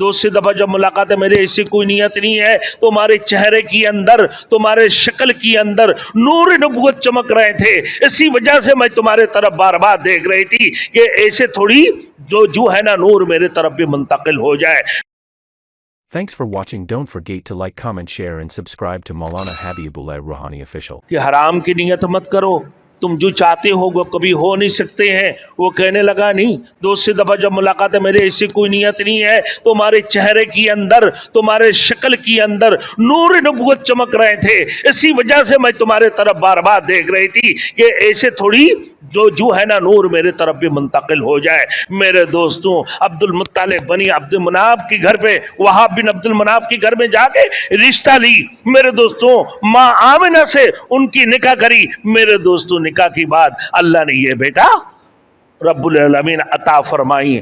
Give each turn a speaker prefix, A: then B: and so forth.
A: دوست سے دفعہ جب ملاقات ہے میرے ایسی کوئی نیت نہیں ہے، تمہارے چہرے کی اندر، تمہارے شکل کی اندر نور نبوت چمک رہے تھے، اسی وجہ سے میں تمہارے طرف بار بار دیکھ رہی تھی کہ ایسے تھوڑی جو ہے نا نور میرے طرف بھی منتقل ہو جائے۔
B: Thanks for watching. Don't forget to like, comment, share and subscribe to Maulana Habibullah Rohani official.
A: کہ حرام کی نیت مت کرو، تم جو چاہتے ہو وہ کبھی ہو نہیں سکتے ہیں۔ وہ کہنے لگا نہیں، دوست سے دفعہ جب ملاقات ہے میرے ایسی کوئی نیت نہیں ہے، تمہارے چہرے کی اندر، تمہارے شکل کی اندر نور نبوت چمک رہے تھے، اسی وجہ سے میں تمہارے طرف بار بار دیکھ رہی تھی کہ ایسے تھوڑی جو ہے نا نور میرے طرف بھی منتقل ہو جائے۔ میرے دوستوں، عبد المطلب بنی عبد مناف کی گھر پہ، وہاب بن عبد المناف کی گھر میں جا کے رشتہ لی۔ میرے دوستوں، ماں آمنہ سے ان کی نکاح کری۔ میرے دوستوں، نکاح کی بعد اللہ نے یہ بیٹا رب العالمین عطا فرمائی۔